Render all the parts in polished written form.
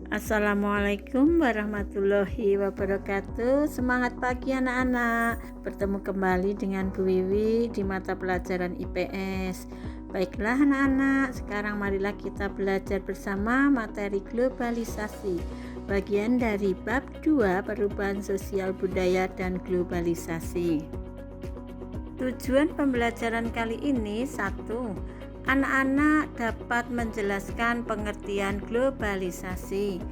Assalamualaikum warahmatullahi wabarakatuh. Semangat pagi anak-anak. Bertemu kembali dengan Bu Wiwi di mata pelajaran IPS. Baiklah anak-anak, sekarang marilah kita belajar bersama materi globalisasi. Bagian dari bab 2 perubahan sosial budaya dan globalisasi. Tujuan pembelajaran kali ini 1. Anak-anak dapat menjelaskan pengertian globalisasi.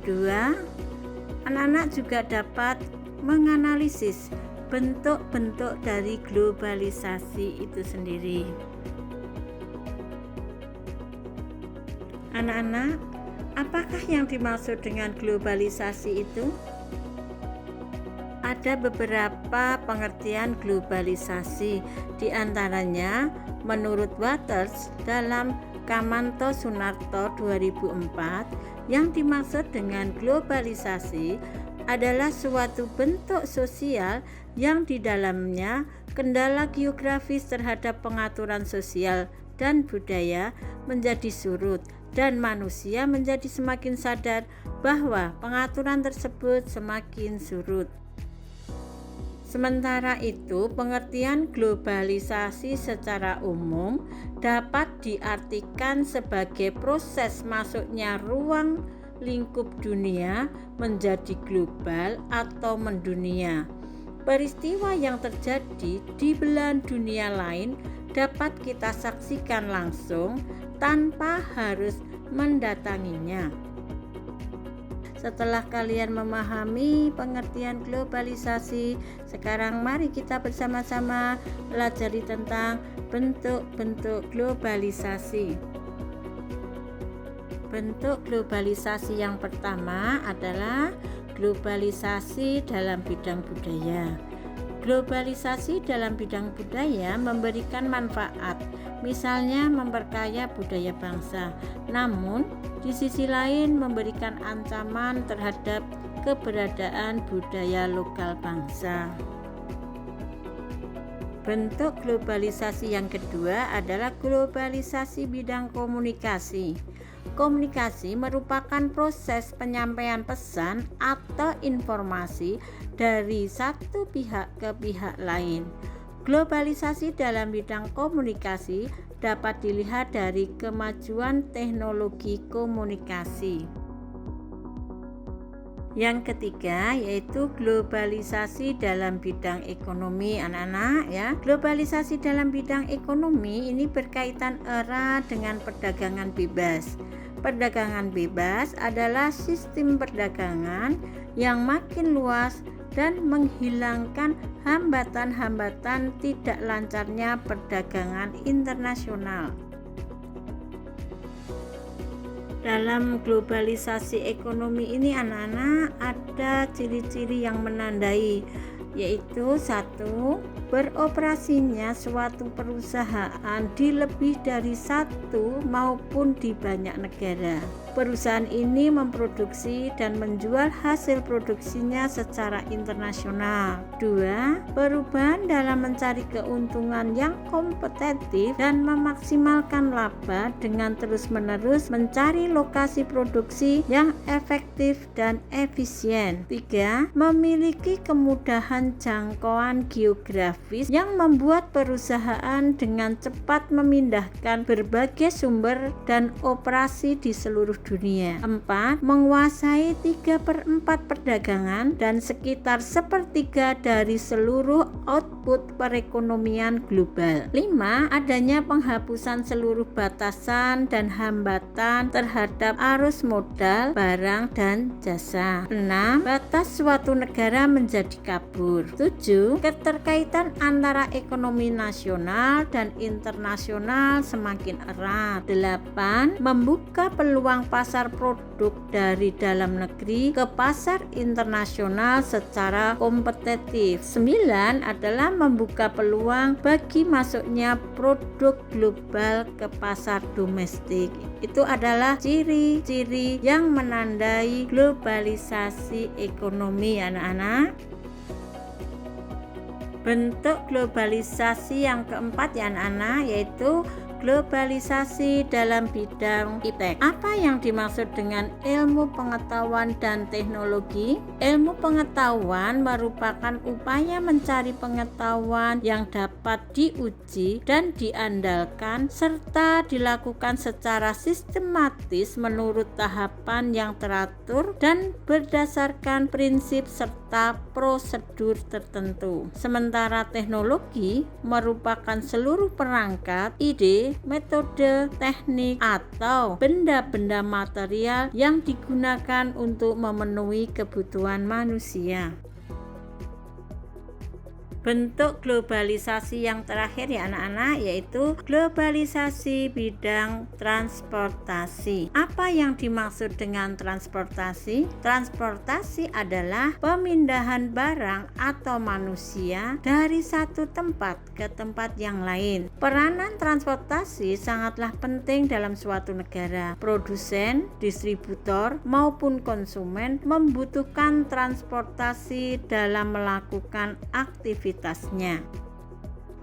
2. Anak-anak juga dapat menganalisis bentuk-bentuk dari globalisasi itu sendiri. Anak-anak, apakah yang dimaksud dengan globalisasi itu? Ada beberapa pengertian globalisasi, di antaranya menurut Waters dalam Kamanto Sunarto 2004, yang dimaksud dengan globalisasi adalah suatu bentuk sosial yang di dalamnya kendala geografis terhadap pengaturan sosial dan budaya menjadi surut dan manusia menjadi semakin sadar bahwa pengaturan tersebut semakin surut. Sementara itu, pengertian globalisasi secara umum dapat diartikan sebagai proses masuknya ruang lingkup dunia menjadi global atau mendunia. Peristiwa yang terjadi di belahan dunia lain dapat kita saksikan langsung tanpa harus mendatanginya. Setelah kalian memahami pengertian globalisasi, sekarang mari kita bersama-sama pelajari tentang bentuk-bentuk globalisasi. Bentuk globalisasi yang pertama adalah globalisasi dalam bidang budaya. Globalisasi dalam bidang budaya memberikan manfaat, misalnya memperkaya budaya bangsa, namun di sisi lain memberikan ancaman terhadap keberadaan budaya lokal bangsa. Bentuk globalisasi yang kedua adalah globalisasi bidang komunikasi. Komunikasi merupakan proses penyampaian pesan atau informasi dari satu pihak ke pihak lain. Globalisasi dalam bidang komunikasi dapat dilihat dari kemajuan teknologi komunikasi. Yang ketiga yaitu globalisasi dalam bidang ekonomi anak-anak ya. Globalisasi dalam bidang ekonomi ini berkaitan erat dengan perdagangan bebas. Perdagangan bebas adalah sistem perdagangan yang makin luas dan menghilangkan hambatan-hambatan tidak lancarnya perdagangan internasional. Dalam globalisasi ekonomi ini anak-anak ada ciri-ciri yang menandai, yaitu 1. Beroperasinya suatu perusahaan di lebih dari satu maupun di banyak negara. Perusahaan ini memproduksi dan menjual hasil produksinya secara internasional. 2. Perubahan dalam mencari keuntungan yang kompetitif dan memaksimalkan laba dengan terus-menerus mencari lokasi produksi yang efektif dan efisien. 3. Memiliki kemudahan jangkauan geografis yang membuat perusahaan dengan cepat memindahkan berbagai sumber dan operasi di seluruh dunia. 4. Menguasai 3/4 perdagangan dan sekitar 1/3 dari seluruh output perekonomian global. 5. Adanya penghapusan seluruh batasan dan hambatan terhadap arus modal, barang, dan jasa. 6. Batas suatu negara menjadi kabur. 7. Keterkaitan antara ekonomi nasional dan internasional semakin erat. 8. Membuka peluang pasar produk dari dalam negeri ke pasar internasional secara kompetitif. 9 adalah membuka peluang bagi masuknya produk global ke pasar domestik. Itu adalah ciri-ciri yang menandai globalisasi ekonomi anak-anak. Bentuk globalisasi yang keempat ya anak-anak, yaitu globalisasi dalam bidang iptek. Apa yang dimaksud dengan ilmu pengetahuan dan teknologi? Ilmu pengetahuan merupakan upaya mencari pengetahuan yang dapat diuji dan diandalkan serta dilakukan secara sistematis menurut tahapan yang teratur dan berdasarkan prinsip serta prosedur tertentu. Sementara teknologi merupakan seluruh perangkat, ide, metode, teknik, atau benda-benda material yang digunakan untuk memenuhi kebutuhan manusia. Bentuk globalisasi yang terakhir ya anak-anak, yaitu globalisasi bidang transportasi. Apa yang dimaksud dengan transportasi? Transportasi adalah pemindahan barang atau manusia dari satu tempat ke tempat yang lain. Peranan transportasi sangatlah penting dalam suatu negara. Produsen, distributor, maupun konsumen membutuhkan transportasi dalam melakukan aktivitasnya.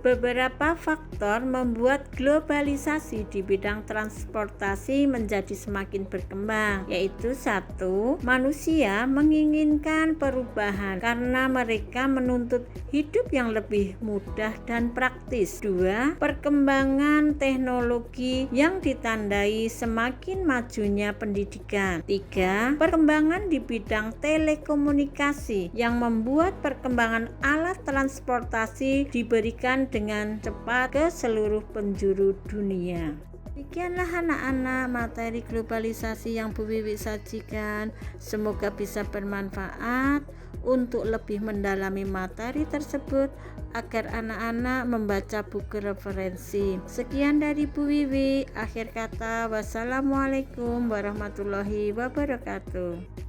Beberapa faktor membuat globalisasi di bidang transportasi menjadi semakin berkembang, yaitu 1. Manusia menginginkan perubahan karena mereka menuntut hidup yang lebih mudah dan praktis. 2. Perkembangan teknologi yang ditandai semakin majunya pendidikan. 3. Perkembangan di bidang telekomunikasi yang membuat perkembangan alat transportasi diberikan dengan cepat ke seluruh penjuru dunia. Demikianlah anak-anak materi globalisasi yang Bu Wiwi sajikan. Semoga bisa bermanfaat untuk lebih mendalami materi tersebut agar anak-anak membaca buku referensi. Sekian dari Bu Wiwi. Akhir kata, wassalamualaikum warahmatullahi wabarakatuh.